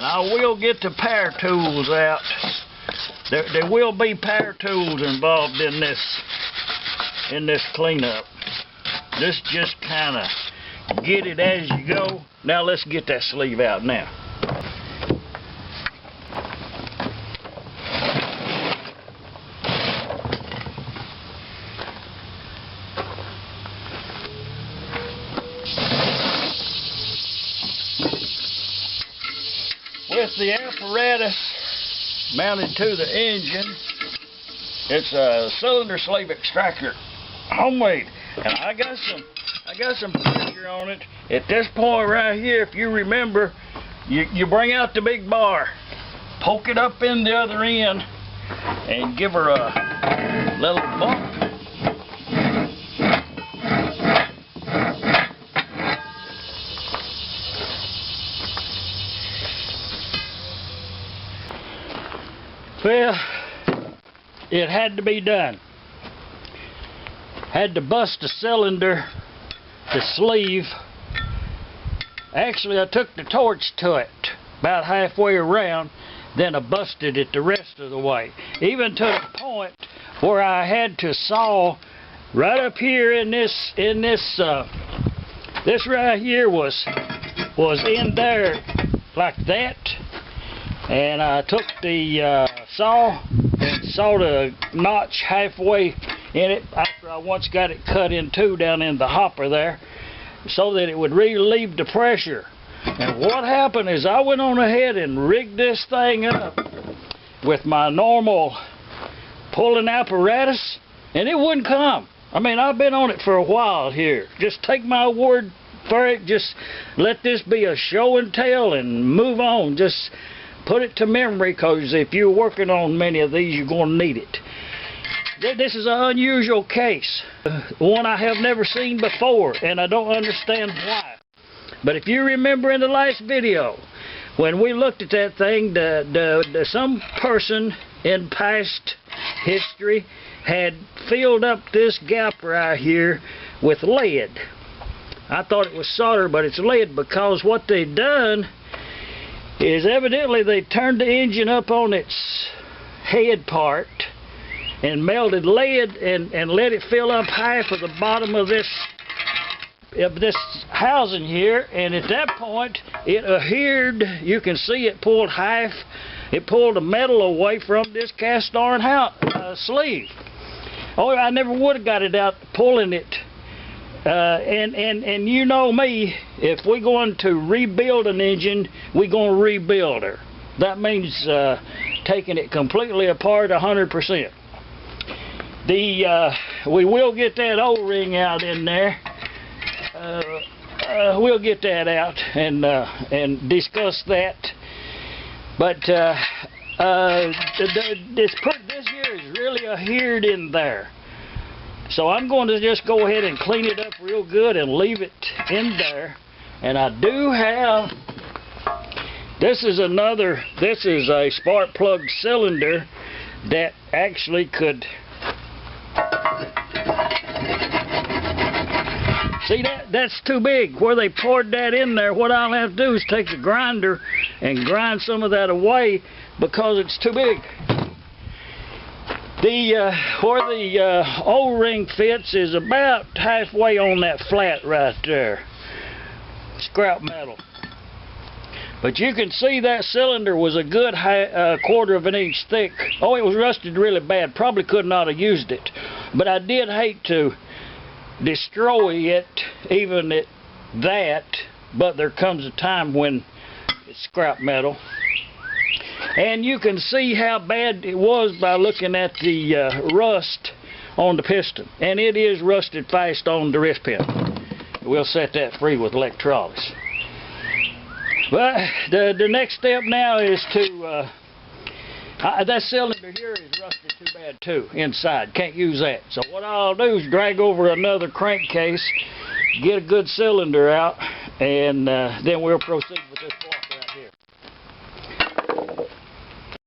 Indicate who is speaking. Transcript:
Speaker 1: And I will get the power tools out. There will be power tools involved in this cleanup. This just kind of get it as you go. Now let's get that sleeve out now. With the apparatus mounted to the engine, it's a cylinder sleeve extractor, homemade, and I got some pressure on it. At this point right here, if you remember, you bring out the big bar, poke it up in the other end, and give her a little bump. Well, it had to be done. Had to bust the cylinder, the sleeve. Actually, I took the torch to it about halfway around, then I busted it the rest of the way. Even to the point where I had to saw right up here in this right here was in there like that. And I took the saw and sawed a notch halfway in it after I once got it cut in two down in the hopper there, so that it would relieve the pressure. And what happened is I went on ahead and rigged this thing up with my normal pulling apparatus, and it wouldn't come. I mean, I've been on it for a while here. Just take my word for it. Just let this be a show and tell and move on. Just put it to memory, because if you're working on many of these, you're going to need it. This is an unusual case, one I have never seen before, and I don't understand why. But if you remember in the last video, when we looked at that thing, some person in past history had filled up this gap right here with lead. I thought it was solder, but it's lead, because what they'd done is evidently they turned the engine up on its head part and melted lead and let it fill up half of the bottom of this housing here, and at that point it adhered. You can see it pulled half. It pulled the metal away from this cast iron sleeve. Oh, I never would have got it out pulling it. And you know me, if we're going to rebuild an engine, we're going to rebuild her. That means taking it completely apart 100%. We will get that O-ring out in there. We'll get that out and discuss that. But this here is really adhered in there. So I'm going to just go ahead and clean it up real good and leave it in there. And I do have, this is a spark plug cylinder that actually could, see that's too big. Where they poured that in there, what I'll have to do is take the grinder and grind some of that away, because it's too big. Where the O-ring fits is about halfway on that flat right there. Scrap metal. But you can see that cylinder was a good quarter of an inch thick. Oh, it was rusted really bad. Probably could not have used it. But I did hate to destroy it, even at that. But there comes a time when it's scrap metal. And you can see how bad it was by looking at the rust on the piston. And it is rusted fast on the wrist pin. We'll set that free with electrolysis. But the next step now is to, that cylinder here is rusted too bad too, inside. Can't use that. So what I'll do is drag over another crankcase, get a good cylinder out, and then we'll proceed with this.